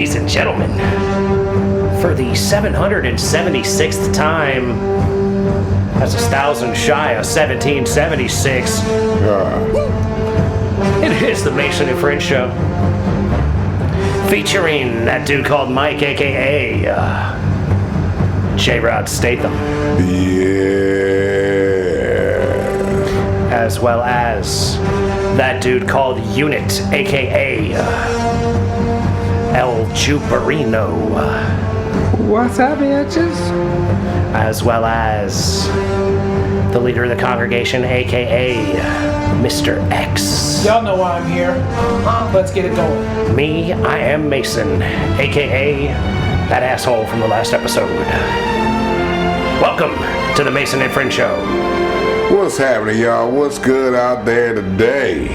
ladies and gentlemen, for the 776th time, that's 1,000 shy of 1776, it is the Mason and Friends Show, featuring that dude called Mike, a.k.a. J-Rod Statham. Yeah. As well as that dude called Unit, a.k.a. El Juperino. What's up, bitches? As well as the leader of the congregation, a.k.a. Mr. X. Y'all know why I'm here. Let's get it going. Me, I am Mason, a.k.a. that asshole from the last episode. Welcome to the Mason and Friends Show. What's happening, y'all? What's good out there today?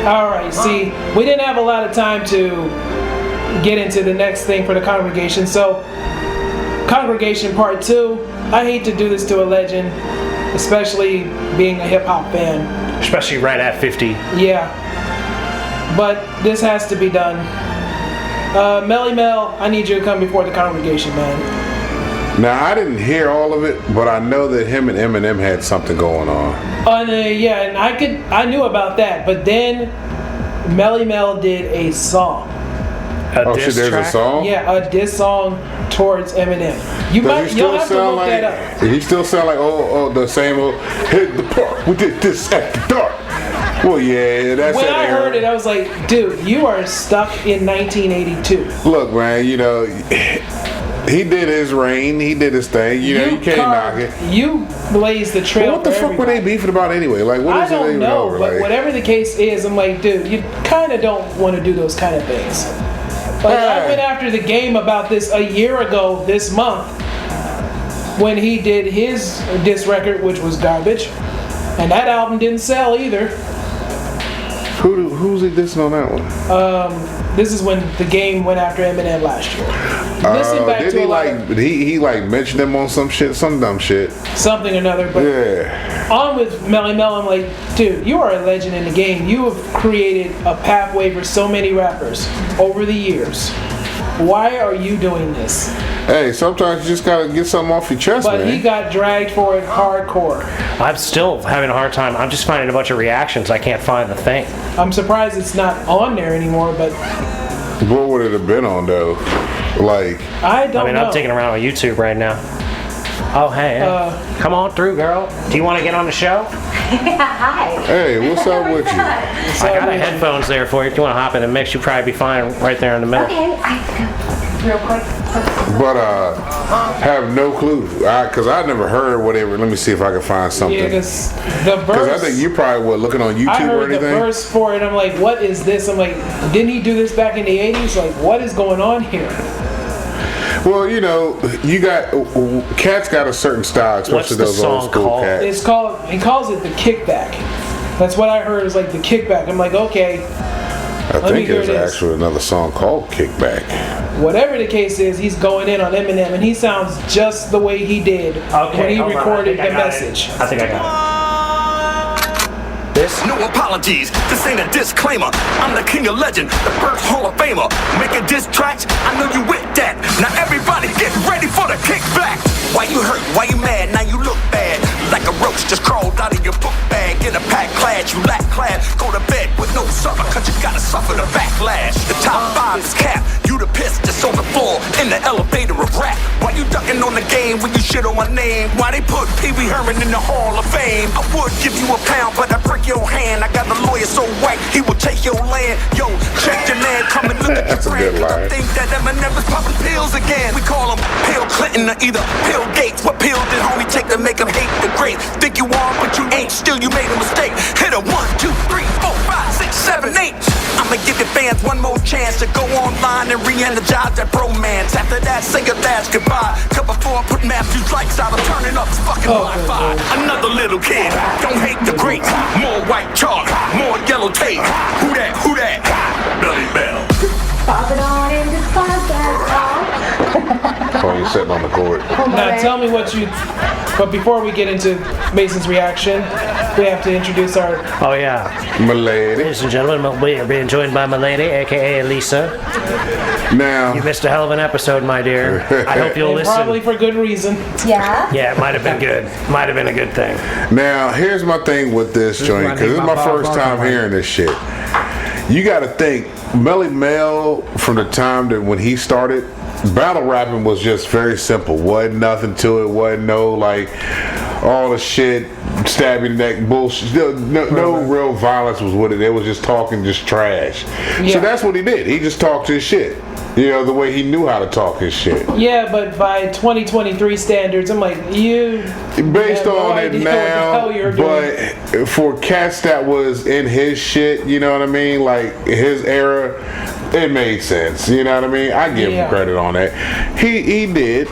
Alright, see, we didn't have a lot of time to get into the next thing for the congregation, so congregation part 2. I hate to do this to a legend, especially being a hip-hop fan. Especially right at 50. Yeah, but this has to be done. Melly Mel, I need you to come before the congregation, man. Now, I didn't hear all of it, but I know that him and Eminem had something going on. Yeah, and I knew about that, but then Melly Mel did a song. There's a song? Yeah, a diss song towards Eminem. You'll have to look that up. He still sound like the same old hit the park. We did this after dark. Well, yeah, that's when that I era. heard it, I was like, dude, you are stuck in 1982. Look, man, you know, he did his reign. He did his thing. You know, you can't knock it. You blazed the trail. Well, what the for fuck were they beefing about anyway? Like, what is I don't it know, over? but Like, whatever the case is, I'm like, dude, you kind of don't want to do those kind of things. Like, I went after the game about this a year ago this month when he did his diss record, which was garbage, and that album didn't sell either. Who's he dissing on that one? This is when the game went after Eminem last year. Listen back did to he mentioned him on some shit, some dumb shit, something or another. But yeah. On with Melly Mel, I'm like, dude, you are a legend in the game. You have created a pathway for so many rappers over the years. Why are you doing this? Hey, sometimes you just gotta get something off your chest, but man. He got dragged for it hardcore. I'm still having a hard time. I'm just finding a bunch of reactions. I can't find the thing. I'm surprised it's not on there anymore, but... What would it have been on, though? Like... I don't know. I'm taking around on YouTube right now. Oh, hey. Come on through, girl. Do you want to get on the show? Hi. Hey, what's up with you? I got a headphones there for you. If you want to hop in the mix, you'll probably be fine right there in the middle. Okay, real quick. But have no clue, cause I never heard whatever. Let me see if I can find something. Yeah, cause the verse. Cause I think you probably were looking on YouTube I heard or anything. the verse for it. I'm like, what is this? I'm like, didn't he do this back in the '80s? Like, what is going on here? Well, you know, you got cats got a certain style, especially those old school cats. He calls it the kickback. That's what I heard is like the kickback. I'm like, okay. I think there's actually another song called Kickback. Whatever the case is, he's going in on Eminem, and he sounds just the way he did when he recorded the message. I think I got it. This? No apologies, this ain't a disclaimer. I'm the king of legend, the first Hall of Famer. Making diss tracks, I know you with that. Now everybody get ready for the kickback. Why you hurt, why you mad, now you look bad. Like a roach just crawled out of your book bag. In a packed class, you lack class. Go to bed with no supper, cause you gotta suffer the backlash. The top 5 is cap, you the piss that's on the floor. In the elevator of rap. Why you ducking on the game when you shit on my name? Why they put Pee Wee Herman in the Hall of Fame? I would give you a pound, but I break your hand. I got a lawyer so white, he will take your land. Yo, check your man, come and look at your friend. I think that Eminem is popping pills again. We call him Pill Clinton or either Pill Gates. What pill did homie take to make him hate the great? Think you are, but you ain't. Still you made a mistake. Hit a 1, 2, 3, 4, 5, 6, 7, 8. I'ma give your fans one more chance to go online and re-energize that bromance. After that, say your last goodbye. Cause before I put Matthew's lights out, I'm turning up his fucking Wi-Fi. Another little kid, don't hate the greats. More white chalk, more yellow tape. Who that? Who that? Melly Mel. Pop it on in the podcast. while you're sitting on the court. Now tell me what you. But before we get into Mason's reaction, we have to introduce our. Oh yeah, Milady. ladies and gentlemen, we are being joined by my lady, aka Elisa. Now, You missed a hell of an episode, my dear. I hope you'll And listen. probably for good reason. Yeah. Yeah, it might have been good. Might have been a good thing. now, here's my thing with this joint, because this is my first time hearing this shit. You got to think, Melly Mel, from the time that when he started, battle rapping was just very simple. Wasn't nothing to it. Wasn't no like all the shit, stabbing neck bullshit. No real violence was with it. They was just talking, just trash. Yeah. So that's what he did. He just talked his shit. You know, the way he knew how to talk his shit. Yeah, but by 2023 standards, I'm like, you. Based have no on it idea what the now, hell you're doing. but for cats that was in his shit, you know what I mean? Like his era, it made sense. You know what I mean? I give him credit on that. He did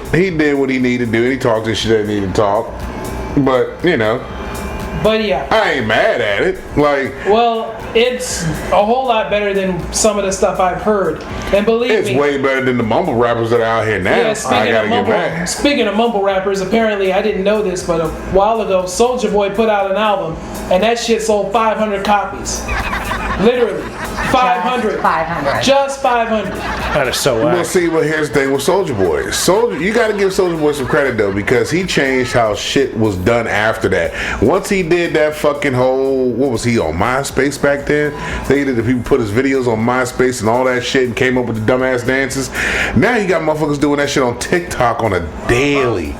what he needed to do, and he talked his shit that he needed to talk. But you know, But yeah. I ain't mad at it. Like, Well, it's a whole lot better than some of the stuff I've heard. And believe it's me. way better than the mumble rappers that are out here now. Yeah, I gotta get back. speaking of mumble rappers, apparently I didn't know this, but a while ago, Soulja Boy put out an album, and that shit sold 500 copies. Literally, 500. 500. Just 500. That is so Well, whack. see, but here's the thing with Soulja Boy. You got to give Soulja Boy some credit though, because he changed how shit was done after that. Once he did that fucking whole, what was he on MySpace back then? They did the people put his videos on MySpace and all that shit and came up with the dumbass dances. Now you got motherfuckers doing that shit on TikTok on a daily,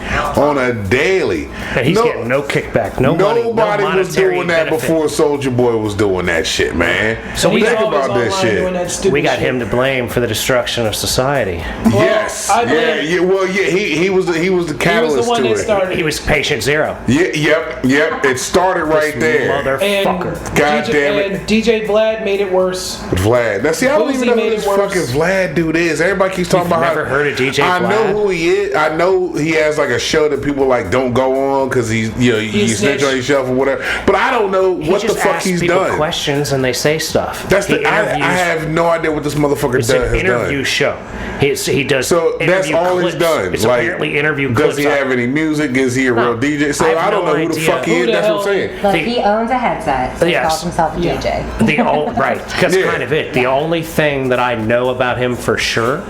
And he's getting no kickback, no money, no Nobody was monetary doing that benefit. before Soulja Boy was doing that shit, man. So And we he's think always about this online shit. doing that stupid We got shit. him to blame for the destruction of society. Yes, I yeah, blame- yeah. Well, yeah, he was the He was catalyst the one to that it. started. He was patient zero. Yeah, yep. It started right there. And Motherfucker. God damn it. And DJ Vlad made it worse. Vlad. Now, see, I don't Boozy even know who made this it worse. fucking Vlad dude is. Everybody keeps talking You've about never how, heard of DJ I know Vlad? who he is. I know he has like a show that people like don't go on because he's, you know, you He's snitch snitch. on yourself or whatever. But I don't know He what the just fuck asks he's people done. questions and they say stuff. That's He the I have no idea what this motherfucker It's has an interview done. show. He does. So that's interview all clips. he's done. It's like, apparently interview clips. does he have any music? Is he a real DJ? So I have I don't no know who the idea. fuck he Who is. the That's what I'm hell- saying. Look, The- he owns a headset, so he Yes. calls himself a Yeah. DJ. Right, that's Yeah. kind of it. The only thing that I know about him for sure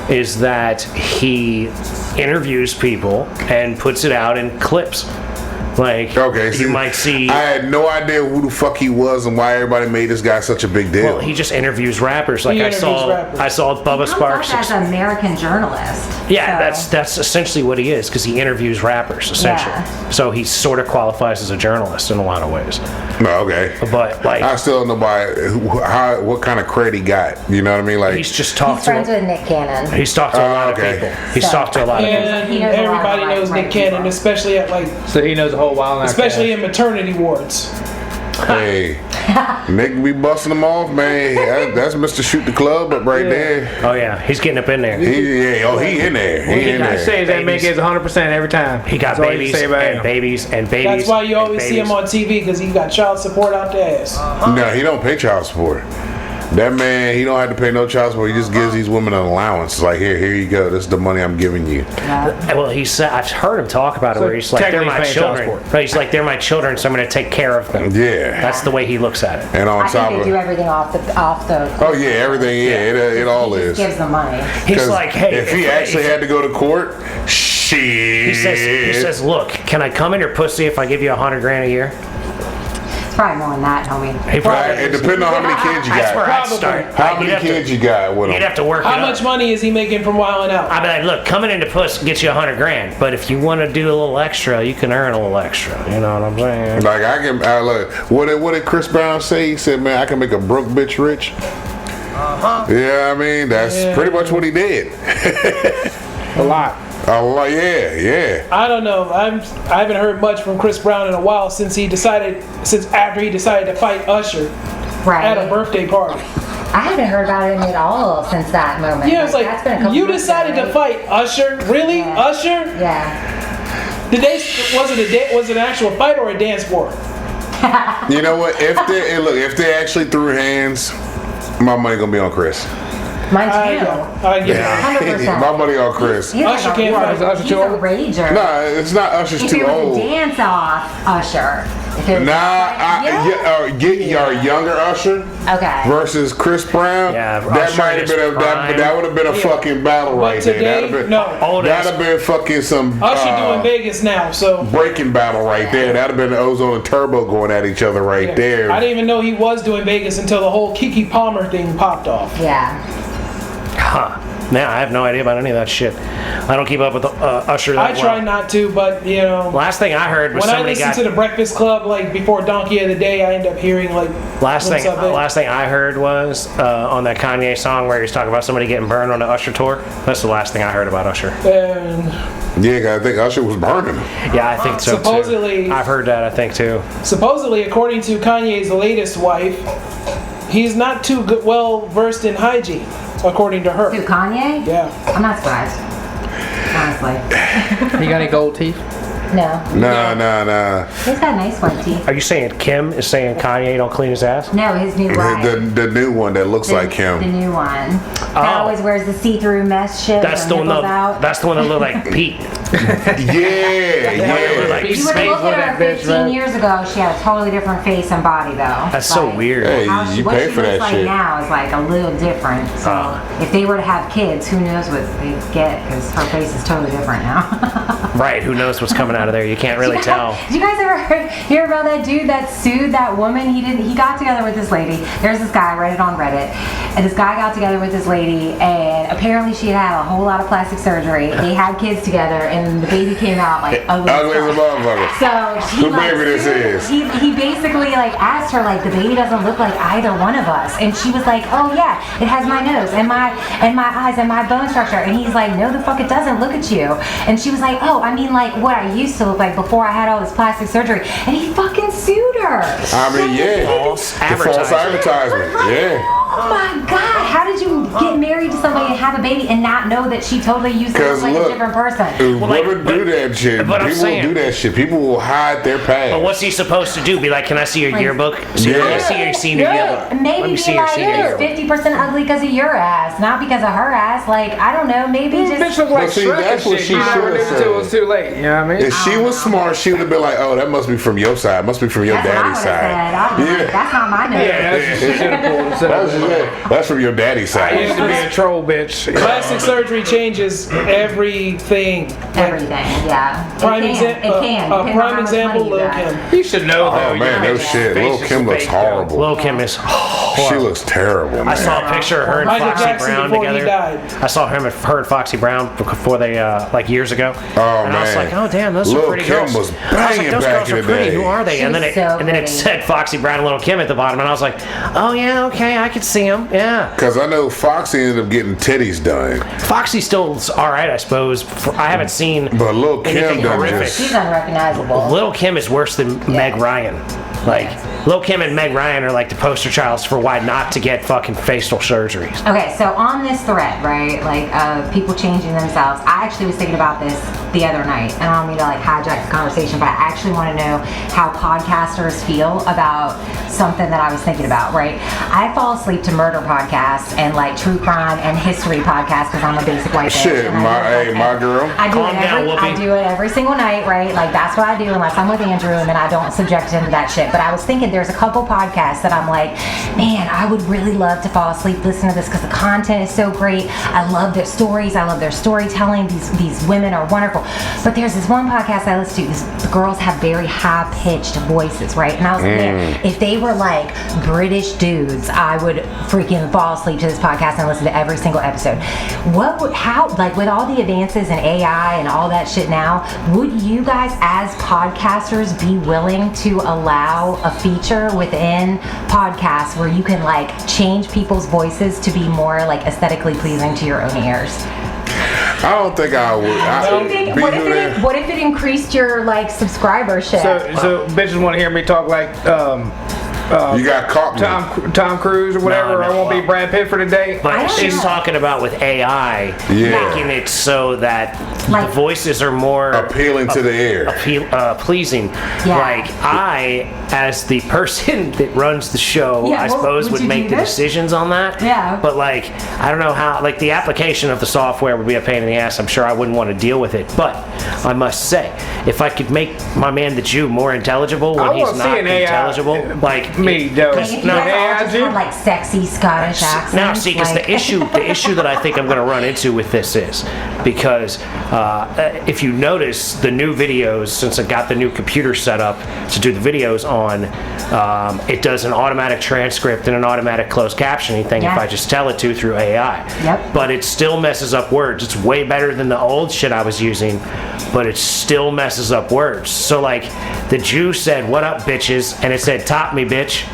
is that he interviews people and puts it out in clips. Like, Okay, you might see. I had no idea who the fuck he was and why everybody made this guy such a big deal. Well, he just interviews rappers. Like He I interviews saw, rappers. I saw Bubba Comes Sparks. off as an American journalist. Yeah, so- that's essentially what he is because he interviews rappers essentially. Yeah. So he sort of qualifies as a journalist in a lot of ways. No, okay. But like, I still don't know what kind of credit he got. You know what I mean? Like, he's just He's talked to. friends with Nick Cannon. He's talked to a lot okay. of people. He's So- talked to a lot of people. And He knows a lot everybody about knows right Nick Cannon, people. especially at like, So he knows a whole while now. especially in maternity wards. hey, Nick be busting them off, man. That's Mr. Shoot the Club up right there. Oh yeah, he's getting up in there. He in there. He in He there. says that man gets 100% every time. He got That's all you babies can say about and him. babies and babies. That's why you and always see him babies. on TV because he got child support out the ass. No, he don't pay child support. That man, he don't have to pay no child support. He just gives these women an allowance. It's like, here you go. This is the money I'm giving you. Well, he said I've heard him talk about it So where he's like, they're my technically paying child children. support. Right? He's like, they're my children, so I'm going to take care of them. Yeah. That's the way he looks at it. And on I top think of they do it. everything off the. Oh, yeah, everything. Yeah, it all He is. just gives them money. He's 'Cause like, hey, if he actually had to go to court, shit. he says, look, can I come in your pussy if I give you $100,000 a year? It's probably more than that, homie. He probably. It depends on how many kids you That's where got. I'd start. How Like, many you'd have kids to, you got with You'd him? have to work How it much up. money is he making from wilding out? I'd be like, look, coming into puss gets you $100,000, but if you want to do a little extra, you can earn a little extra. You know what I'm saying? Like look, what did Chris Brown say? He said, "Man, I can make a broke bitch rich." Yeah, I mean that's pretty much what he did. A lot. Yeah. I don't know. I haven't heard much from Chris Brown in a while since after he decided to fight Usher Right. at a birthday party. I haven't heard about him at all since that moment. Yeah, it's like that's been a couple you months decided ago, to fight Usher. Really, Yeah. Usher? Yeah. Was it an actual fight or a dance war? You know what? If they actually threw hands, my money gonna be on Chris. Mine I too. know. I get it. 100%. My money on Chris. He's Usher like can't a, fight. Is Usher he's too a old? rager. Nah, it's not Usher's If too it was old. a dance off, Usher. If it was Get your younger Usher Okay. versus Chris Brown. Yeah, that Usher might in have his been prime. that would have been a fucking battle But right there. today, That'd have been no. that'd have been fucking some Usher doing Vegas now, so. breaking battle right there. That'd have been Ozone and Turbo going at each other right Yeah. there. I didn't even know he was doing Vegas until the whole Keke Palmer thing popped off. Yeah. Huh. Man, I have no idea about any of that shit. I don't keep up with Usher that I try well. not to, but you know. Last thing I heard was When I somebody listen got. to the Breakfast Club, like before Donkey of the Day, I end up hearing like Last glimpse thing, of it. last thing I heard was on that Kanye song where he was talking about somebody getting burned on the Usher tour. That's the last thing I heard about Usher. And Yeah, 'cause I think Usher was burning him. Yeah, I think so Supposedly- too. I've heard that. I think too. supposedly, according to Kanye's latest wife, he's not too well versed in hygiene, according to her. Who, Kanye? Yeah. I'm not surprised. Honestly. You got any gold teeth? No. Nah. He's got nice white teeth. Are you saying Kim is saying Kanye don't clean his ass? No, his new wife. The new one that looks like The him. new one. Oh. That always wears the see-through mesh shit. That's with the her one. nipples out. That's the one that looked like Pete. Yeah. Like, You would have looked at her 15 years ago, she had a totally different face and body, though. That's so Like, weird. Hey, you what pay she for looks that like shit. now is like a little different. So if they were to have kids, who knows what they'd get? Because her face is totally different now. Right? Who knows what's coming out of there? You can't really tell. Did you guys ever hear about that dude that sued that woman? He got together with this lady. There's this guy, I read it on Reddit, and this guy got together with this lady, and apparently she had a whole lot of plastic surgery. They had kids together, and the baby came out like ugly. Ugly as a motherfucker. So she Who like, baby this is? He basically like asked her like, the baby doesn't look like either one of us, and she was like, oh yeah, it has my nose and my eyes and my bone structure, and he's like, no the fuck it doesn't, look at you. And she was like, oh, I mean like what I used to look like before I had all this plastic surgery, and he fucking sued her. I mean, yeah. False The false advertising. advertisement. Yeah. Oh my God! How did you get married to somebody and have a baby and not know that she totally used to look 'Cause like look, a different person? like, Women do that shit. but I'm People saying- will do that shit. People will hide their past. But what's he supposed to do? Be like, can I see your Like- yearbook? So Yeah. Let me see your senior yearbook. Let Maybe me be see your like, senior he's yearbook. 50% ugly because of your ass, not because of her ass. Like, I don't know, maybe Bitch just. look like But see, Shrek that's and what shit. she You never should've knew said. until it was too late. You know what I mean? If she was smart, she would have been like, "Oh, that must be from your side. Must be from your That's what I daddy's would have said. I'd be like, side." that's not my nose. Yeah, that's what she should have pulled. That's, Instead that's from your daddy's I used side. to be a troll, bitch. Plastic surgery changes everything. Everything, yeah. Prime It can. example. It can. A depending on prime how much example, money you Lil' got. Kim. You should know though. Oh man, no shit. Lil' Kim looks horrible. Lil' Kim is She horrible. looks terrible, man. I saw a picture of her and Michael Foxy Jackson Brown before he together. died. I saw her and Foxy Brown before they like years ago. Oh, and I was man. like, oh damn, those are Lil' pretty Kim girls. was I was banging like, those back girls in are the pretty. day. Who are they? She And then was it so and then it pretty. said Foxy Brown and Lil' Kim at the bottom, and I was like, oh yeah, okay, I could see them. Yeah, Because I know Foxy ended up getting titties done, Foxy's still all right, I suppose. I haven't seen but Lil' Kim anything done horrific. just. She's unrecognizable. Lil' Kim is worse than Meg Ryan. Like, Lil' Kim and Meg Ryan are like the poster childs for why not to get fucking facial surgeries. Okay, so on this thread, right, like people changing themselves, I actually was thinking about this the other night, and I don't mean to like hijack the conversation, but I actually want to know how podcasters feel about something that I was thinking about, right? I fall asleep to murder podcasts and like true crime and history podcasts because I'm a basic white bitch. Shit, and I do it, my girl. I do Calm it down, Whoopi. I do it every single night, right? Like that's what I do unless I'm with Andrew, and then I don't subject him to that shit. But I was thinking there's a couple podcasts that I'm like, man, I would really love to fall asleep listening to this because the content is so great. I love their stories. I love their storytelling. These women are wonderful. But there's this one podcast I listen to. The girls have very high-pitched voices, right? And I was like, man, if they were like British dudes, I would freaking fall asleep to this podcast and listen to every single episode. How, like with all the advances in AI and all that shit now, would you guys as podcasters be willing to allow a feature within podcasts where you can like change people's voices to be more like aesthetically pleasing to your own ears? I don't think I would. What if it increased your like subscribership? So bitches want to hear me talk like You got caught. Tom Cruise or whatever. No, I won't be Brad Pitt for today. But she's talking about with AI making it so that the voices are more appealing to the ear, pleasing. Like I, as the person that runs the show, I suppose would make the decisions on that. Yeah. But like, I don't know how. Like the application of the software would be a pain in the ass. I'm sure I wouldn't want to deal with it. But I must say, if I could make my man the Jew more intelligible when he's not intelligible, like me, though. Like if you guys all just have like sexy Scottish accents. Now, see, because the issue that I think I'm going to run into with this is because if you notice the new videos, since I got the new computer set up to do the videos on, it does an automatic transcript and an automatic closed captioning thing if I just tell it to through AI. Yep. But it still messes up words. It's way better than the old shit I was using, but it still messes up words. So like the Jew said, "What up, bitches?" and it said, "Top me, bitch."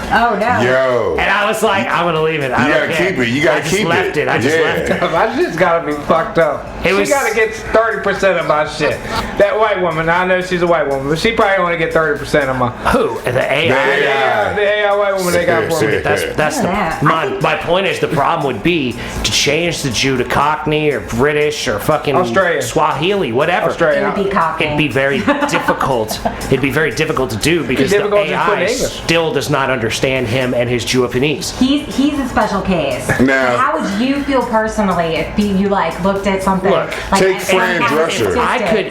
Oh no. Yo. And I was like, I'm gonna leave it. I gotta keep it. You gotta keep left it. I just left it. I just gotta be fucked up. She gotta get 30% of my shit. That white woman, I know she's a white woman, but she probably only get 30% of my. Who? The AI. The AI white woman they got for me. That's my point is the problem would be to change the Jew to Cockney or British or fucking Australian. Swahili, whatever. Australian. It would be Cockney. It'd be very difficult. It'd be very difficult to do because the AI still does not understand him and his Japanese. He's a special case. Now, how would you feel personally if you like looked at something? Look, like, take Fran Drescher.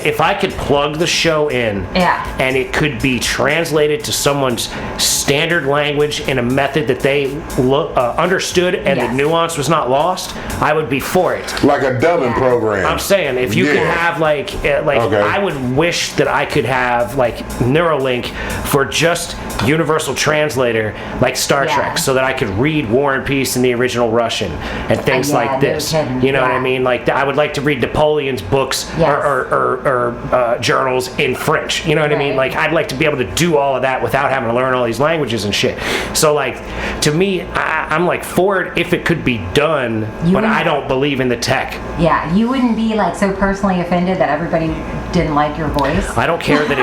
If I could plug the show in, and it could be translated to someone's standard language in a method that they understood and the nuance was not lost, I would be for it. Like a dubbing program. I'm saying if you could have like I would wish that I could have like Neuralink for just Universal Translator like Star Trek, so that I could read War and Peace in the original Russian and things like this. You know what I mean? Like I would like to read Napoleon's books or journals in French. You know what I mean? Like I'd like to be able to do all of that without having to learn all these languages and shit. So like to me, I'm like for it if it could be done, but I don't believe in the tech. Yeah, you wouldn't be like so personally offended that everybody didn't like your voice. I don't care that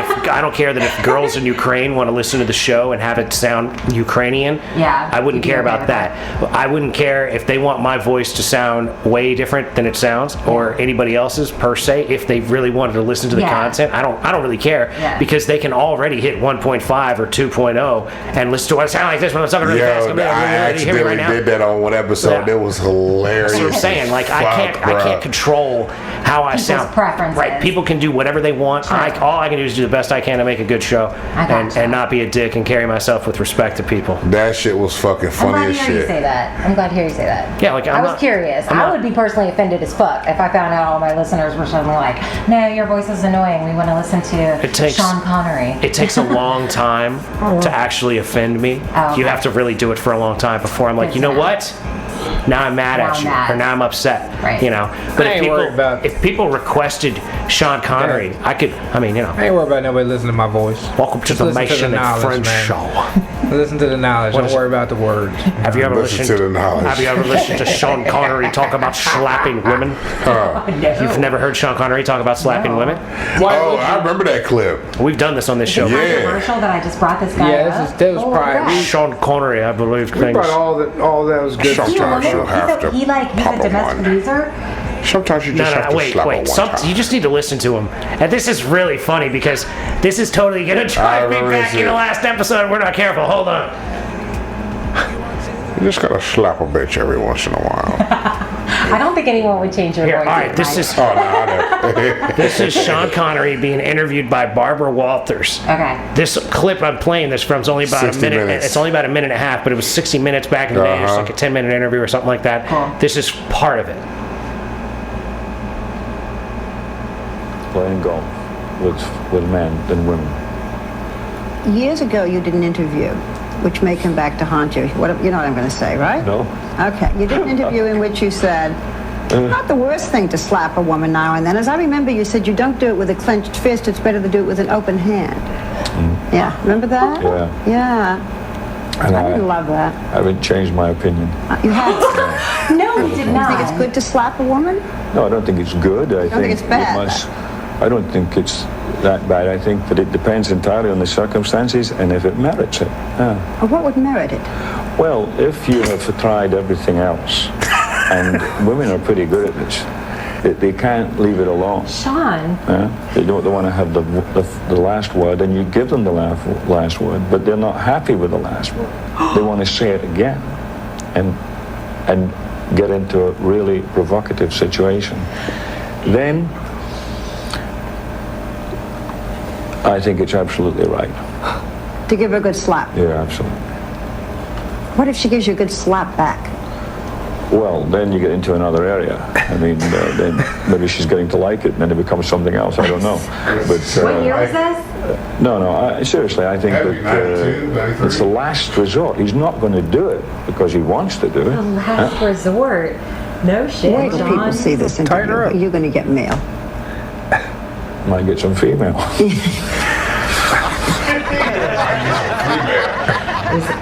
if girls in Ukraine want to listen to the show and have it sound Ukrainian. Yeah, I wouldn't care about that. I wouldn't care if they want my voice to sound way different than it sounds, or anybody else's per se. If they really wanted to listen to the content, I don't really care because they can already hit 1.5 or 2.0 and listen to what it sounds like this when I'm talking really fast. I accidentally did that on one episode. It was hilarious. That's what I'm saying. Like I can't control how I sound. Preferences. Right? People can do whatever they want. Sure. All I can do is do the best I can to make a good show and not be a dick and carry myself with respect to people. That shit was fucking funny as shit. I'm glad to hear you say that. I'm glad to hear you say that. Yeah, like I was curious. I would be personally offended as fuck if I found out all my listeners were suddenly like, "No, your voice is annoying. We want to listen to Sean Connery." It takes a long time to actually offend me. You have to really do it for a long time before I'm like, you know what? Now I'm mad at you, or now I'm upset. Right. You know, but if people requested Sean Connery, I could. I mean, you know. I ain't worried about nobody listening to my voice. Welcome to the Mason and French show. Listen to the knowledge. Don't worry about the words. Have you ever listened to the knowledge? Have you ever listened to Sean Connery talk about slapping women? You've never heard Sean Connery talk about slapping women? I remember that clip. We've done this on this show. Controversial that I just brought this guy up. This was probably Sean Connery, I believe. We brought all that was good. Sometimes you have to he's a domestic abuser. Sometimes you just have to slap him one time. You just need to listen to him. And this is really funny because this is totally going to drive me back in the last episode. We're not careful. Hold on. You just gotta slap a bitch every once in a while. I don't think anyone would change your voice. All right, this is this is Sean Connery being interviewed by Barbara Walters. Okay. This clip I'm playing this from is only about a minute. Minutes. It's only about a minute and a half, but it was 60 minutes back in the day. It's like a 10-minute interview or something like that. Cool. This is part of it. Playing golf with men than women. Years ago, you did an interview, which may come back to haunt you. You know what I'm going to say, right? No. Okay. You did an interview in which you said, not the worst thing to slap a woman now and then. As I remember, you said you don't do it with a clenched fist. It's better to do it with an open hand. Yeah. Remember that? Yeah. Yeah. And I would love that. I haven't changed my opinion. You have? No, you did not. You think it's good to slap a woman? No, I don't think it's good. I think it's bad. I don't think it's that bad. I think that it depends entirely on the circumstances and if it merits it. Or what would merit it? Well, if you have tried everything else, and women are pretty good at this, they can't leave it alone. Sean. They don't want to have the last word, and you give them the last word, but they're not happy with the last word. They want to say it again, and get into a really provocative situation. Then I think it's absolutely right. To give her a good slap. Yeah, absolutely. What if she gives you a good slap back? Well, then you get into another area. I mean, then maybe she's getting to like it, and then it becomes something else. I don't know. But What year was this? No. Seriously, I think that it's the last resort. He's not going to do it because he wants to do it. The last resort. No shit, Wait till John. people see this interview. You're going to get mail. Might get some female.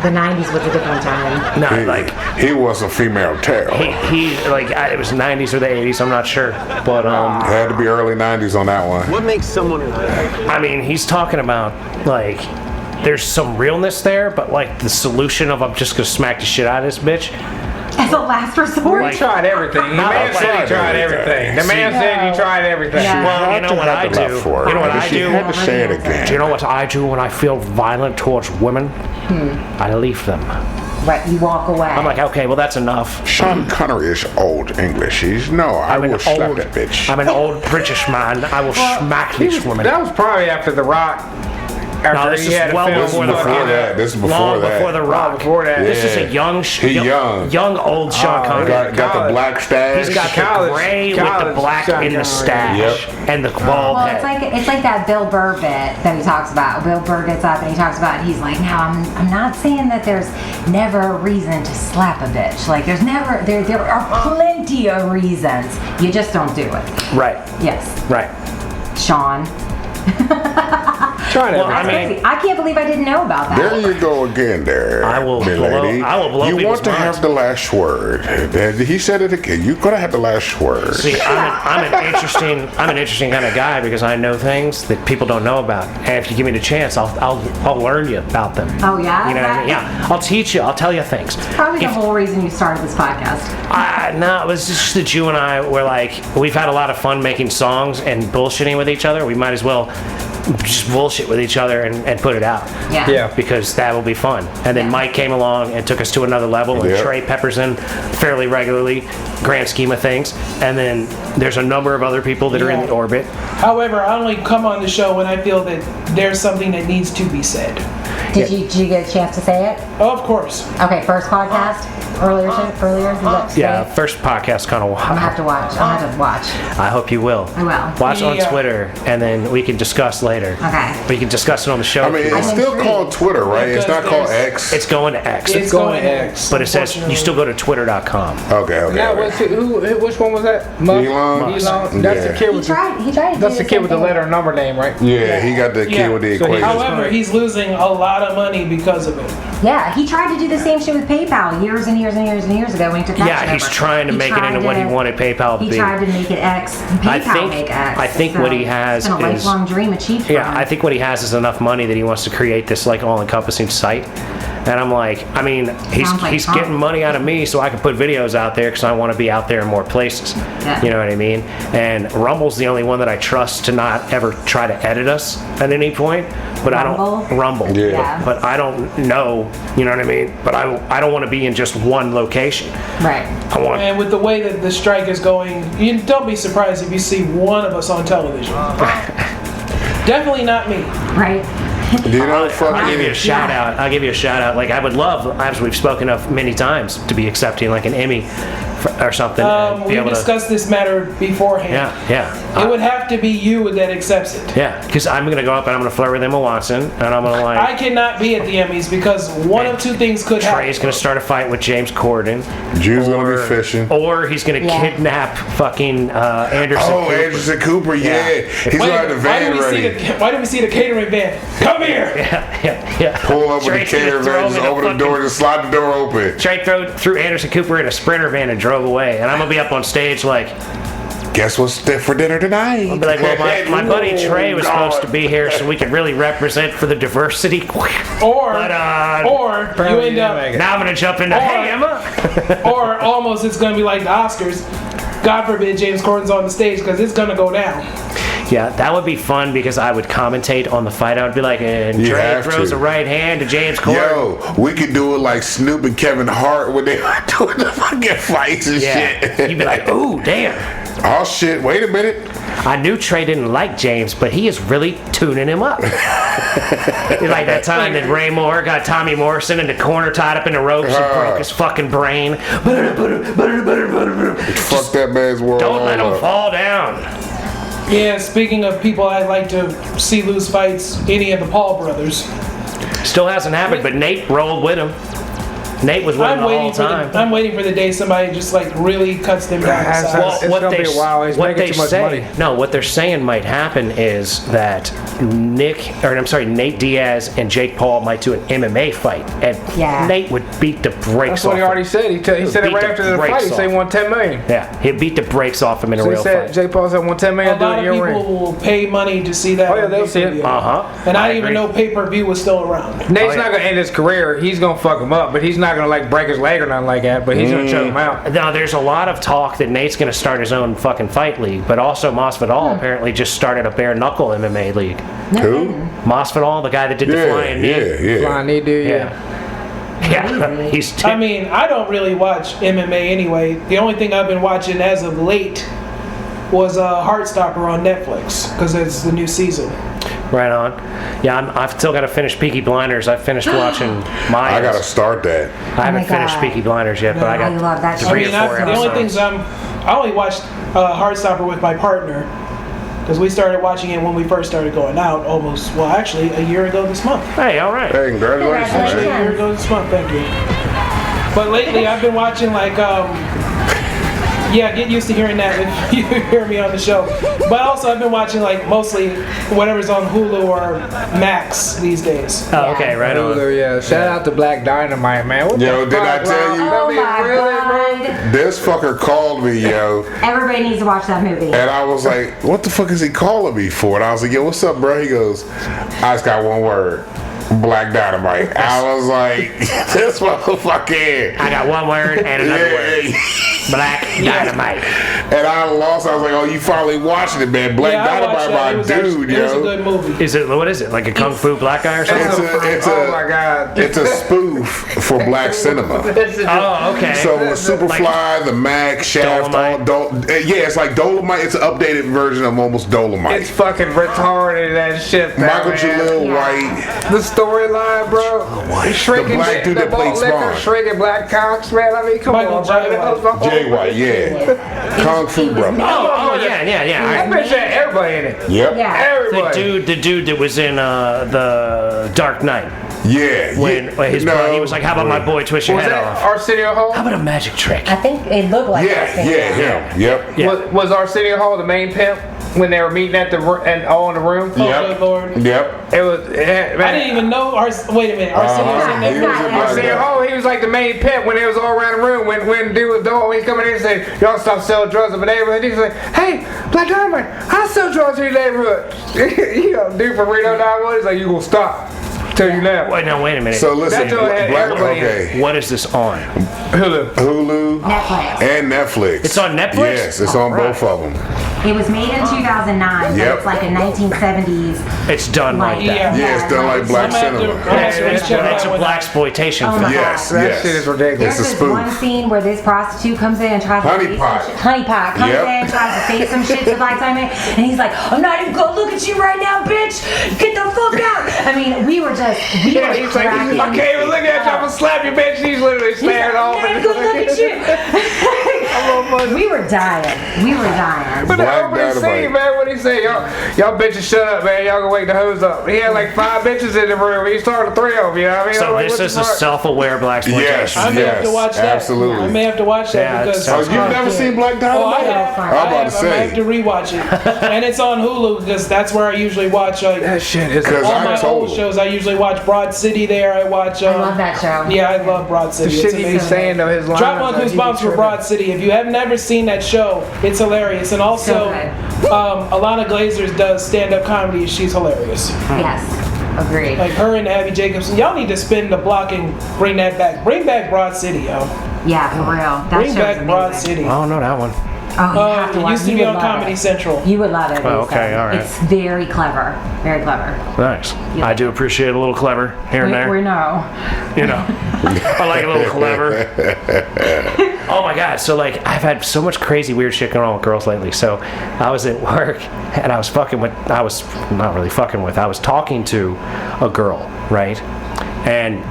The 90s was a different time. No, he was a female terror. It was 90s or the 80s. I'm not sure, but it had to be early 90s on that one. What makes someone? I mean, he's talking about there's some realness there, but the solution of I'm just gonna smack the shit out of this bitch. As a last resort. He tried everything. The man said he tried everything. The man said he tried everything. Yeah. Well, you know what I do? You know what I do? Had to say it again. Do you know what I do when I feel violent towards women? I leave them. Right, you walk away. I'm like, okay, well that's enough. Sean Connery is old English. I will slap that bitch. I'm an old British man. I will smack these women. That was probably after The Rock. No, this is well before The Rock. This is before Long that. before The Rock. Before that. This is a young old Sean Connery. Got the black stash. He's got the gray with the black in the stash and the bald Well, head. it's like that Bill Burr bit that he talks about. Bill Burr gets up and he talks about, he's like, now I'm not saying that there's never a reason to slap a bitch. There are plenty of reasons. You just don't do it. Right. Yes. Right. Sean. That's crazy. I can't believe I didn't know about that. There you go again, there. I will blow You people's want to minds. have the last word. He said it again. You're gonna have the last word. See, I'm an interesting kind of guy because I know things that people don't know about, and if you give me the chance, I'll learn you about them. Oh yeah. You know what I mean? Yeah. I'll teach you. I'll tell you things. Probably the whole reason you started this podcast. No, it was just that you and I were we've had a lot of fun making songs and bullshitting with each other. We might as well just bullshit with each other and put it out. Yeah. Because that will be fun. And then Mike came along and took us to another level, and Trey peppers in fairly regularly, grand scheme of things. And then there's a number of other people that are in the orbit. However, I only come on the show when I feel that there's something that needs to be said. Did you get a chance to say it? Oh, of course. Okay, first podcast? Earlier? First podcast kind of wild. I'm gonna have to watch. I hope you will. I will. Watch on Twitter, and then we can discuss later. Okay. We can discuss it on the show. I mean, it's still called Twitter, right? It's not called X. It's going to X. It's going to X. But it says you still go to twitter.com. Okay. Now, which one was that? Elon. That's the kid with He tried to That's do the kid with the same letter and number name, right? Yeah, he got the kid with the equation. However, he's losing a lot of money because of it. Yeah, he tried to do the same shit with PayPal years and years and years and years ago when he took that shit Yeah, he's over. trying to make it into what he wanted PayPal to be. He tried to make it X. PayPal make X. I think what he has it's been a lifelong dream achieved for him. I think what he has is enough money that he wants to create this all-encompassing site. And I'm like, I mean, he's getting money out of me so I can put videos out there because I want to be out there in more places. Yeah. You know what I mean? And Rumble's the only one that I trust to not ever try to edit us at any point. But Rumble. Yeah. But I don't know, you know what I mean? But I don't want to be in just one location. Right. And with the way that the strike is going, you don't be surprised if you see one of us on television. Definitely not me. Right. I'll give you a shout out. I would love, as we've spoken of many times, to be accepting an Emmy or something. We discussed this matter beforehand. Yeah. It would have to be you that accepts it. Yeah, because I'm going to go up and I'm going to flirt with Emma Watson, and I'm going to I cannot be at the Emmys because one of two things could happen. Trey's going to start a fight with James Corden. Drew's going to be fishing. Or he's going to kidnap fucking Anderson Cooper. Anderson Cooper, He's riding the van ready. Why do we see the catering van? Come here! Yeah. Pull up with the catering van, just open the door, just slide the door open. Trey threw Anderson Cooper in a Sprinter van and drove away. And I'm going to be up on stage like, guess what's for dinner tonight? I'll be like, well, my buddy Trey was supposed to be here so we could really represent for the diversity. Or you end up. Now I'm gonna jump into, hey Emma. Or almost it's gonna be like the Oscars. God forbid James Corden's on the stage because it's gonna go down. Yeah, that would be fun because I would commentate on the fight. I would be like, and Trey throws a right hand to James Corden. Yo, we could do it like Snoop and Kevin Hart when they were doing the fucking fights and shit. You'd be like, ooh, damn. Oh shit, wait a minute. I knew Trey didn't like James, but he is really tuning him up. Like that time that Ray Moore got Tommy Morrison in the corner tied up in the ropes and broke his fucking brain. Fuck that man's world. Don't let him fall down. Yeah, speaking of people I'd like to see lose fights, any of the Paul brothers. Still hasn't happened, but Nate rolled with him. Nate was with him the whole time. I'm waiting for the day somebody just like really cuts them down. What they're saying might happen is that Nate Diaz and Jake Paul might do an MMA fight, and Nate would beat the brakes off. That's what he already said. He said it right after the fight. He said he won $10 million. Yeah, he'd beat the brakes off him in a real fight. fight. Jake Paul said won $10 million. A lot of people will pay money to see that. Oh yeah, they'll see it. And I didn't even know pay-per-view was still around. Nate's not gonna end his career. He's gonna fuck him up, but he's not gonna like break his leg or nothing like that. But he's gonna choke him out. Now there's a lot of talk that Nate's gonna start his own fucking fight league, but also Masvidal apparently just started a bare knuckle MMA league. Who? Masvidal, the guy that did the flying knee. Flying knee dude. Yeah, he's. I mean, I don't really watch MMA anyway. The only thing I've been watching as of late was Heartstopper on Netflix because it's the new season. Right on. Yeah, I've still got to finish Peaky Blinders. I finished watching Maya. I gotta start that. I haven't finished Peaky Blinders yet, but I got love that 3 or 4 The only things I only watched Heartstopper with my partner because we started watching it when we first started going out. Actually, a year ago this month. Hey, all right. Hey, congratulations. Actually, a year ago this month. Thank you. But lately, I've been watching like. Yeah, get used to hearing that if you hear me on the show. But also, I've been watching like mostly whatever's on Hulu or Max these days. Oh, okay, right on. Hulu, yeah. Shout out to Black Dynamite, man. Yo, did I tell you? Oh my God. This fucker called me, yo. Everybody needs to watch that movie. And I was like, what the fuck is he calling me for? And I was like, yo, what's up, bro? He goes, I just got one word. Black Dynamite. I was like, this motherfucker. I got one word and another word. Black Dynamite. And I lost. I was like, oh, you finally watching it, man. Black Dynamite, my dude, It was a good movie. What is it? Like a Kung Fu black guy or something? Oh my God. It's a spoof for black cinema. Oh, okay. So with Superfly, the Mac, Shaft, it's like Dolomite. It's an updated version of almost Dolomite. It's fucking retarded, that shit. Michael Jalil White. The storyline, bro. Shrinking the black dude that played Spawn. Shrinking black cocks, man. I mean, come on, Jay White, yeah. Kung Fu brother. Oh, yeah. That bitch had everybody in it. Yep. Yeah. Everybody. The dude that was in the Dark Knight. Yeah. When his brother, he was like, how about my boy twist your head off? Arsenio Hall? How about a magic trick? I think it looked like him. Yep. Was Arsenio Hall the main pimp when they were meeting at all in the room? Oh, good Lord. Yep. It was. I didn't even know. Wait a minute. Arsenio's in that movie. Arsenio Hall, he was like the main pimp when it was all around the room. When dude was doing, when he coming in and say, y'all stop selling drugs in the neighborhood. He's like, hey, Black Diamond, I sell drugs in your neighborhood. You know, dude from Reno 911, he's like, you gonna stop. Tell you now. Wait a minute. So listen, what is this on? Hulu, Netflix. and Netflix. It's on Netflix? Yes, it's on both of them. It was made in 2009, but it's like a 1970s. It's done like that. Yeah, it's done like black cinema. It's a black exploitation film. Yes, that shit is ridiculous. There's this one scene where this prostitute comes in and tries to Honey Pot comes in, tries to say some shit to Black Diamond, and he's like, I'm not even gonna look at you right now, bitch. Get the fuck out. I mean, we were he's like, I can't even look at you. I'm gonna slap you, bitch. He's literally staring off. I'm not gonna look at you. We were dying. But the opening scene, man, what he say? Y'all bitches shut up, man. Y'all gonna wake the hose up. He had like 5 bitches in the room. He started 3 of them, you know what I mean? So this is a self-aware black exploitation. Yes, I may have to watch that. Absolutely. I may have to watch that because. You've never seen Black Dynamite? Oh, I have. I'm about to say. I have to rewatch it, and it's on Hulu because that's where I usually watch. That shit is all my old shows. I usually watch Broad City. There, I watch. I love that show. Yeah, I love Broad City. The shit he be saying though, his lines. Drop one Goosebumps for Broad City if you you have never seen that show, it's hilarious. And also, Alana Glazers does stand-up comedy. She's hilarious. Yes, agreed. Like her and Abby Jacobson. Y'all need to spin the block and bring that back. Bring back Broad City, yo. Yeah, for real. That Bring back Broad City. I don't know that one. Oh, you have to it watch. used to be on Comedy Central. You would love it. Oh, okay, all right. It's very clever. Very clever. Nice. I do appreciate a little clever here and there. We know. You know, I like a little clever. Oh my God! So like, I've had so much crazy weird shit going on with girls lately. So I was at work and I was not really fucking with. I was talking to a girl, right? And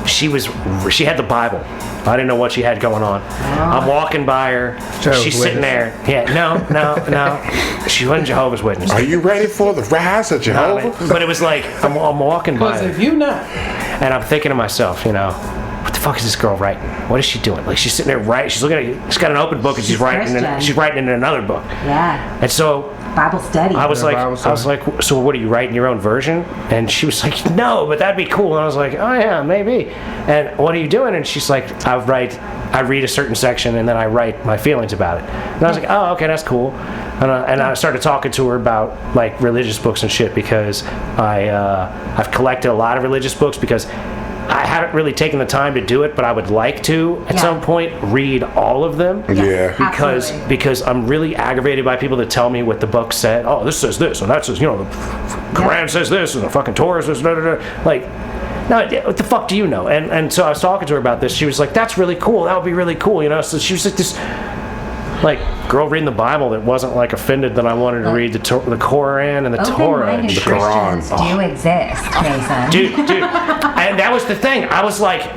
she had the Bible. I didn't know what she had going on. I'm walking by her. She's sitting there. Yeah, no. She wasn't Jehovah's Witness. Are you ready for the rise of Jehovah? But it was like, I'm walking by Because her. if you know. And I'm thinking to myself, what the fuck is this girl writing? What is she doing? Like, she's sitting there writing. She's looking at. She's got an open book and she's writing in another book. Yeah. And so Bible study. I was like, so what are you writing your own version? And she was like, no, but that'd be cool. And I was like, oh yeah, maybe. And what are you doing? And she's like, I read a certain section and then I write my feelings about it. And I was like, oh, okay, that's cool. And I started talking to her about like religious books and shit because I've collected a lot of religious books because I haven't really taken the time to do it, but I would like to at some point read all of them. Yeah. Because I'm really aggravated by people that tell me what the book said. Oh, this says this, and that says, the Quran says this, and the fucking Torah says da da da. Like, no, what the fuck do you know? And so I was talking to her about this. She was like, that's really cool. That would be really cool, So she was like this, girl reading the Bible that wasn't like offended that I wanted to read the Quran and the Torah. Open-minded Christians do exist, Mason. Dude. And that was the thing. I was like,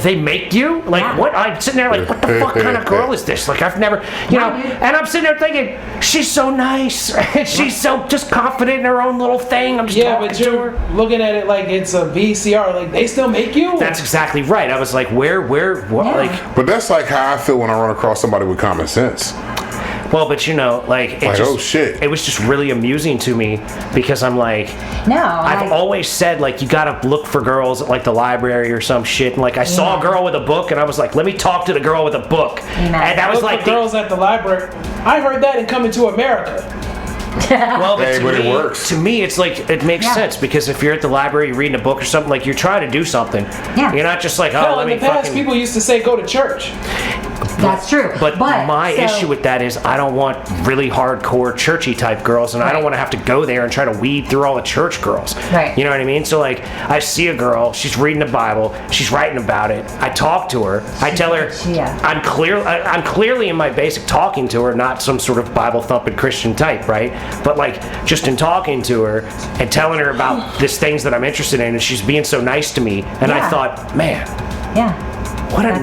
they make you? Like, what? I'm sitting there like, what the fuck kind of girl is this? Like, I've never, and I'm sitting there thinking, she's so nice. She's so just confident in her own little thing. I'm just talking but to you're her. looking at it like it's a VCR. Like, they still make you? That's exactly right. I was like, what? Like, but that's like how I feel when I run across somebody with common sense. well, but oh shit. It was just really amusing to me because I'm like, I've always said like you gotta look for girls at like the library or some shit, and like I saw a girl with a book and I was like, let me talk to the girl with a book, and that was like girls at the library. I heard that in Coming to America. Well, but it works. To me, it's like it makes sense because if you're at the library, you're reading a book or something, like you're trying to do something. Yeah. You're not just like, oh, No, let in me the past, fucking. people used to say go to church. That's true. But my issue with that is I don't want really hardcore churchy type girls, and I don't want to have to go there and try to weed through all the church girls. Right. You know what I mean? So like, I see a girl, she's reading the Bible, she's writing about it. I talk to her. I tell her I'm clearly in my basic talking to her, not some sort of Bible thumping Christian type, right? But like just in talking to her and telling her about these things that I'm interested in, and she's being so nice to me, and I thought, man. Yeah. What a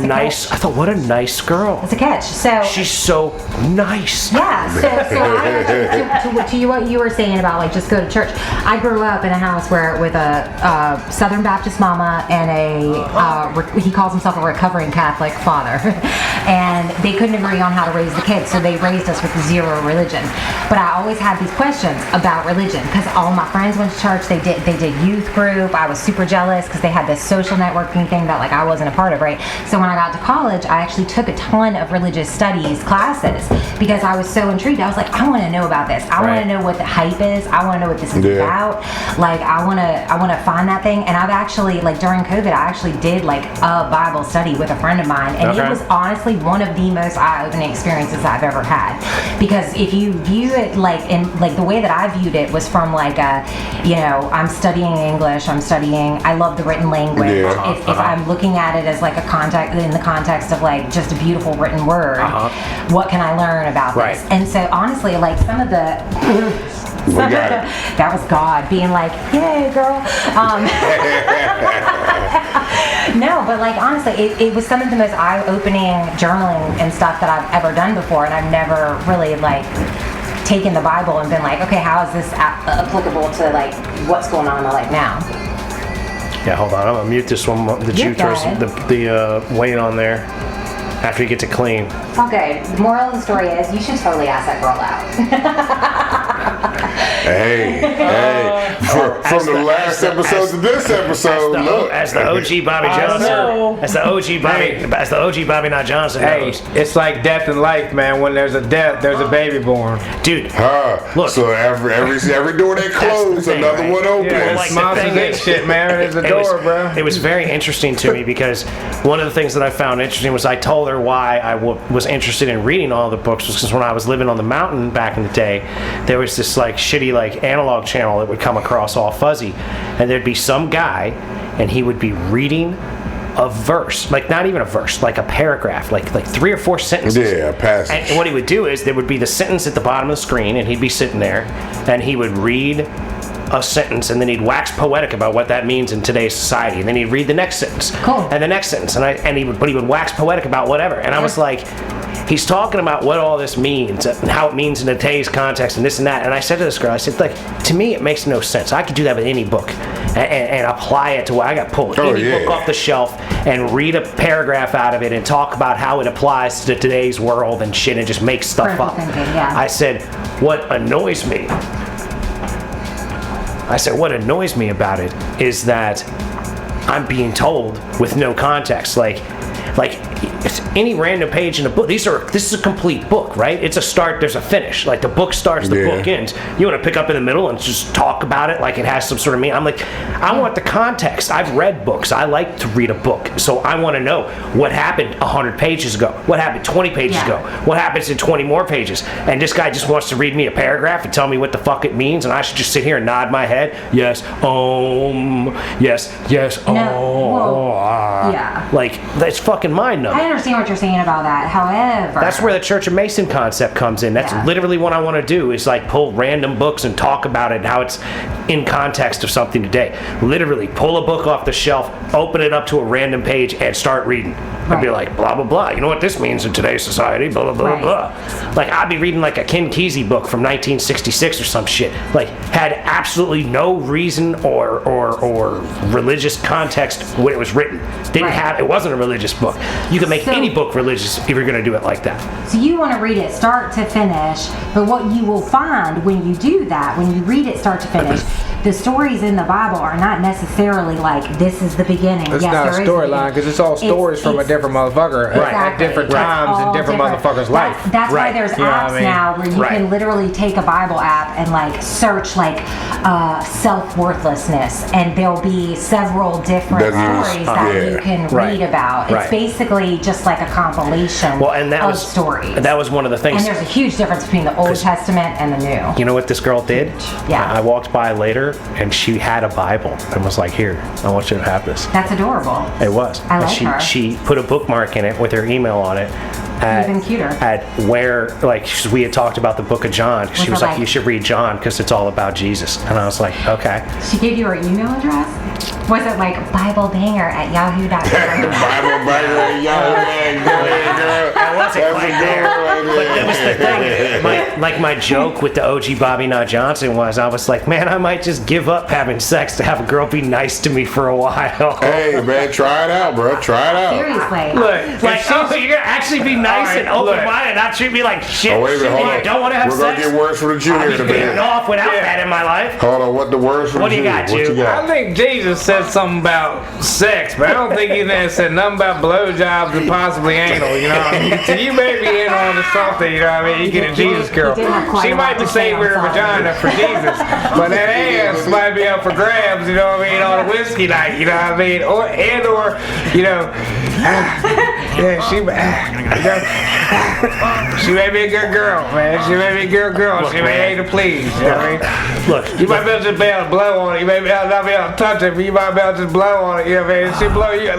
nice girl. It's a catch. So she's so nice. Yeah. So to what you were saying about like just go to church. I grew up in a house with a Southern Baptist mama and he calls himself a recovering Catholic father, and they couldn't agree on how to raise the kids, so they raised us with zero religion. But I always had these questions about religion because all my friends went to church. They did youth group. I was super jealous because they had this social networking thing that like I wasn't a part of, right? So when I got to college, I actually took a ton of religious studies classes because I was so intrigued. I was like, I want to know about this. I want to know what the hype is. I want to know what this is about. Like, I want to find that thing. And I've actually, like during COVID, I actually did like a Bible study with a friend of mine, and it was honestly one of the most eye-opening experiences I've ever had. Because if you view it like the way that I viewed it was from like I'm studying English. I love the written language. If I'm looking at it as like in the context of like just a beautiful written word, what can I learn about this? And so honestly, like some of the that was God being like, yay girl. No, but like honestly, it was some of the most eye-opening journaling and stuff that I've ever done before, and I've never really like taken the Bible and been like, okay, how is this applicable to like what's going on in my life now? Yeah, hold on. I'm gonna mute this one. The Jew throws the weight on there after you get to clean. It's all good. The moral of the story is you should totally ask that girl out. From the last episode to this episode, as the OG Bobby Johnson, as the OG Bobby Not Johnson knows. It's like death and life, man. When there's a death, there's a baby born. Dude, look. So every door they close, another one opens. Yeah, like monsters and shit, man. There's a door, bro. It was very interesting to me because one of the things that I found interesting was I told her why I was interested in reading all the books was because when I was living on the mountain back in the day, there was this like shitty like analog channel that would come across all fuzzy, and there'd be some guy, and he would be reading a verse, like not even a verse, like a paragraph, like 3 or 4 sentences. Yeah, a passage. And what he would do is there would be the sentence at the bottom of the screen, and he'd be sitting there, and he would read a sentence, and then he'd wax poetic about what that means in today's society, and then he'd read the next sentence, and the next sentence, and he would wax poetic about whatever, and I was like, he's talking about what all this means and how it means in today's context and this and that. And I said to this girl, I said, like, to me it makes no sense. I could do that with any book and apply it to what I got pulled any book off the shelf and read a paragraph out of it and talk about how it applies to today's world and shit and just make stuff up. I said, what annoys me about it is that I'm being told with no context, like it's any random page in a book. This is a complete book, right? It's a start, there's a finish. Like the book starts, the book ends. You want to pick up in the middle and just talk about it like it has some sort of meaning. I'm like, I want the context. I've read books. I like to read a book. So I want to know what happened 100 pages ago. What happened 20 pages ago? What happens in 20 more pages? And this guy just wants to read me a paragraph and tell me what the fuck it means, and I should just sit here and nod my head. Yes, yes, Like, that's fucking mind-numbing. I understand what you're saying about that. However, that's where the Church of Mason concept comes in. That's literally what I want to do, is like pull random books and talk about it and how it's in context of something today. Literally pull a book off the shelf, open it up to a random page, and start reading. And be like, blah, blah, blah. You know what this means in today's society? Blah, blah, blah, blah. Like, I'd be reading like a Ken Kesey book from 1966 or some shit. Like, had absolutely no reason or religious context when it was written. It wasn't a religious book. You can make any book religious if you're going to do it like that. So you want to read it start to finish, but what you will find when you do that, when you read it start to finish, the stories in the Bible are not necessarily like, this is the beginning. It's not a storyline, because it's all stories from a different motherfucker at different times in different motherfuckers' life. That's why there's apps now where you can literally take a Bible app and like search like self-worthlessness, and there'll be several different stories that you can read about. It's basically just like a compilation of stories. That was one of the things. And there's a huge difference between the Old Testament and the New. You know what this girl did? Yeah. I walked by later, and she had a Bible and was like, here, I want you to have this. That's adorable. It was. I like her. She put a bookmark in it with her email on it. Even cuter. At where, like, we had talked about the book of John. She was like, you should read John because it's all about Jesus. And I was like, okay. She gave you her email address? Was it like BibleBanger@yahoo.com? BibleBanger@yahoo.com. I wasn't quite there. But that was the thing. My joke with the OG Bobby Not Johnson was, I was like, man, I might just give up having sex to have a girl be nice to me for a while. Hey, man, try it out, bro. Try it out. Seriously. Look, like, you're going to actually be nice and open-minded, not treat me like shit. Oh, wait a minute, hold on. Don't want to have sex. We're going to get words from the Jew here in a minute. I'm off without that in my life. Hold on, what the words from the Jew? What do you got, I think Jesus said something about sex, but I don't think he said nothing about blowjobs and possibly anal, you know what I mean? So you may be in on something, you know what I mean? You get a Jesus girl. She might be saving her vagina for Jesus, but that ass might be up for grabs, you know what I mean, on a whiskey night, you know what I mean? Or you know, she may be a good girl, man. She may be a good girl. Look, she may hate to please, you know what I mean? Look, you might be able to just be able to blow on it. You may not be able to touch it, but you might be able to just blow on it, you know what I mean? She blow you,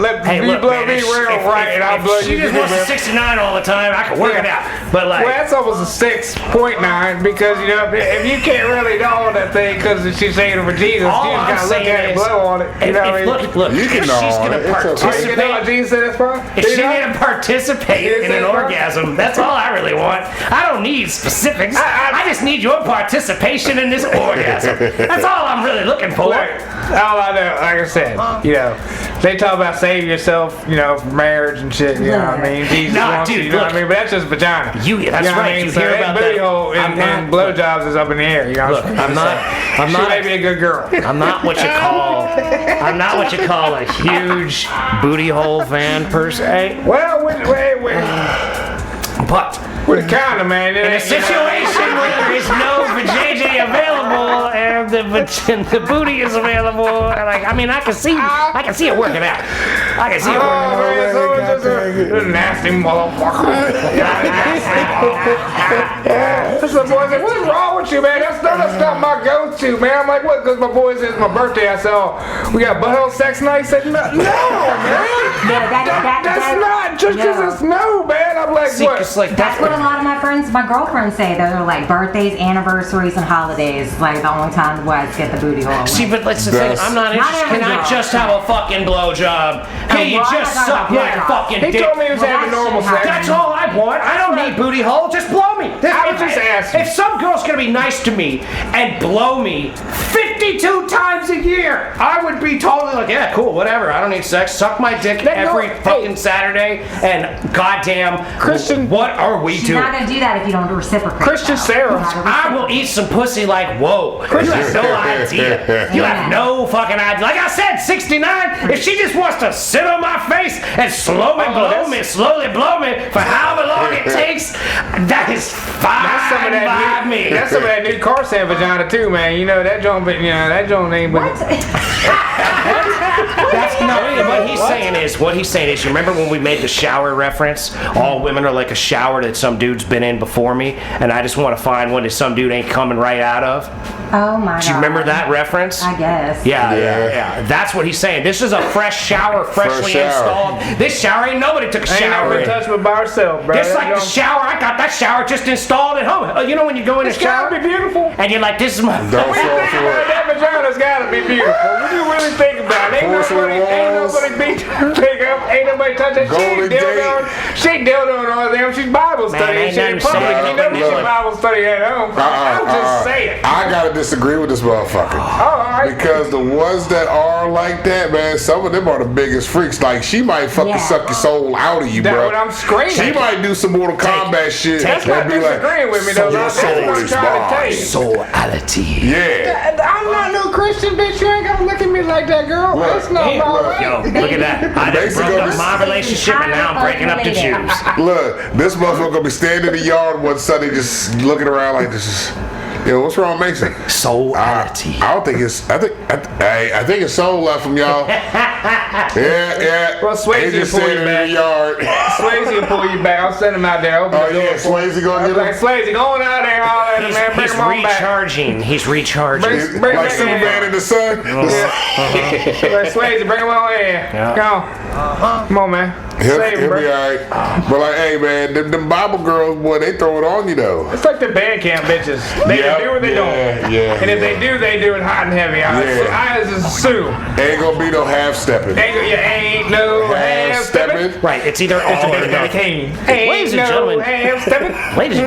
blow me real right, and I'll blow you. She just wants a 69 all the time. I can work it out. But like, well, that's almost a 6.9 because, you know, if you can't really know that thing because she's saying it for Jesus, you just gotta look at it and blow on it. You know what I mean? Look, you can know she's gonna participate. You know what Jesus said, bro? If she's gonna participate in an orgasm, that's all I really want. I don't need specifics. I just need your participation in this orgasm. That's all I'm really looking for. Look, All I know, like I said, they talk about saving yourself, for marriage and shit. You know what I mean? Jesus wants you. You know what I mean? But that's just vagina. That's you know right. What I mean? You so hear that about booty that? hole and blowjobs is up in the air. You know what I'm saying? I'm not. She may be a good girl. I'm not what you call. I'm not what you call a huge booty hole fan per se. Well, wait. But With the counter, man. in a situation where there is no vajayjay available and the booty is available, I can see it working out. I can see it working out. This nasty motherfucker. That's my boy said, what's wrong with you, man? That's not my go-to, man. I'm like, what? Because my boy says it's my birthday. I said, oh, we got butthole sex night? He said, no, man. That's not just because it's no, man. I'm like, what? That's what a lot of my girlfriends say. They're like birthdays, anniversaries, and holidays. Like the only time the wives get the booty hole. See, but that's the thing. I'm not interested. Can I just have a fucking blowjob? Can you just suck my fucking dick? He told me he was having normal sex. That's all I want. I don't need booty hole. Just blow me. I was just asking. If some girl's gonna be nice to me and blow me 52 times a year, I would be totally like, yeah, cool, whatever. I don't need sex. Suck my dick every fucking Saturday. And goddamn, Christian, what are we She's doing? not gonna do that if you don't reciprocate. Christian Sarah. I will eat some pussy like, whoa. You have no idea. You have no fucking idea. Like I said, 69, if she just wants to sit on my face and slowly blow me for however long it takes, that is fine by me. That's some of that new car sand vagina too, man. You know, that joint ain't but What he's saying is, you remember when we made the shower reference? All women are like a shower that some dude's been in before me, and I just want to find one that some dude ain't coming right out of. Oh my God. Do you remember that reference? I guess. Yeah. That's what he's saying. This is a fresh shower, freshly installed. This shower ain't nobody took a shower in. Ain't touched with by herself, bro. Just like the shower, I got that shower just installed at home. You know when you go in the shower? It's gotta be beautiful. And you're like, this is my... Don't fall for it. That vagina's gotta be beautiful. When you really think about it, ain't nobody beat ain't nobody touch that. She ain't dildoing all them. She's Bible studying. She in public. You know she's Bible studying at home. I'm just saying. I gotta disagree with this motherfucker. All right. Because the ones that are like that, man, some of them are the biggest freaks. Like, she might fucking suck your soul out of you, That's bro. what I'm screaming. She might do some Mortal Kombat shit. That's not disagreeing with me, though. Your That's soul what I'm is trying to tell you. Soulity. Yeah. I'm not no Christian, bitch. You ain't gotta look at me like that, girl. That's not my way. Yo, look at that. I just broke up my relationship and now I'm breaking up the Jews. Look, this motherfucker gonna be standing in the yard one Sunday just looking around like this. Yo, what's wrong, Mason? Soulity. I don't think it's. I think it's soul left from y'all. Yeah. Well, Swayze just will pull you standing back. in the yard. Swayze will pull you back. I'll send him out there. Open the door. Swayze gonna get him. Like Swayze, going out there, all that, man. Bring him on back. He's recharging. Bring Like Superman in the sun. Like Swayze, bring him on in. Come on, man. He'll be alright. But like, hey man, them Bible girls, boy, they throw it on you though. It's like the band camp bitches. They either do or they don't. And if they do it hot and heavy. I just assume. Ain't gonna be no half stepping. Ain't no half stepping. Right, it's either all or nothing. Ladies and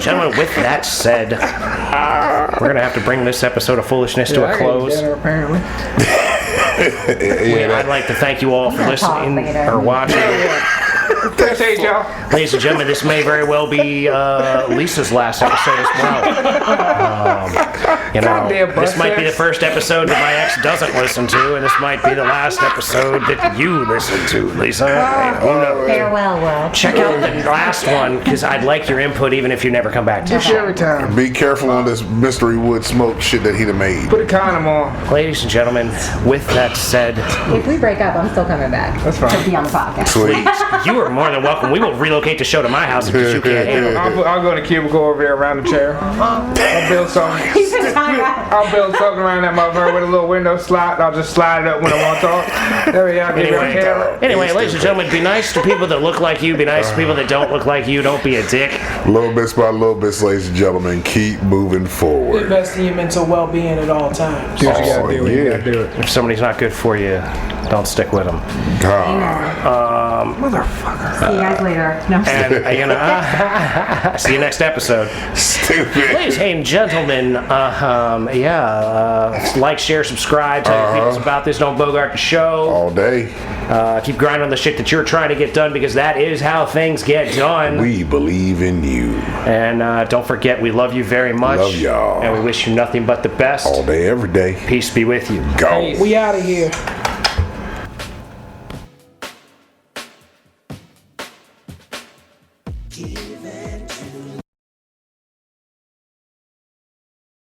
gentlemen, with that said, we're gonna have to bring this episode of Foolishness to a close. Apparently. I'd like to thank you all for listening or watching. Appreciate y'all. Ladies and gentlemen, this may very well be Lisa's last episode as well. This might be the first episode that my ex doesn't listen to, and this might be the last episode that you listen to, Lisa. Who knows? Farewell, world. Check out the last one, because I'd like your input even if you never come back to it. Every time. Be careful on this mystery wood smoke shit that he done made. Put a condom on. Ladies and gentlemen, with that said, If we break up, I'm still coming back. That's fine. To be on the podcast. Sweet. you are more than welcome. We will relocate the show to my house if you can't handle it. I'll go in the cubicle over there around the chair. I'll build something. I'll build something around that motherfucker with a little window slot. I'll just slide it up when I want to talk. There we go. Anyway, ladies and gentlemen, be nice to people that look like you. Be nice to people that don't look like you. Don't be a dick. Little bits by little bits, ladies and gentlemen, keep moving forward. Invest in your mental well-being at all times. Do what you gotta do. You gotta do it. If somebody's not good for you, don't stick with them. Motherfucker. See you guys later. No, And see you next episode. Stupid. Ladies and gentlemen, like, share, subscribe, tell your people about this. Don't bogart the show. All day. Keep grinding on the shit that you're trying to get done, because that is how things get done. We believe in you. And don't forget, we love you very much. Love y'all. And we wish you nothing but the best. All day, every day. Peace be with you. Go. We out of here. Give it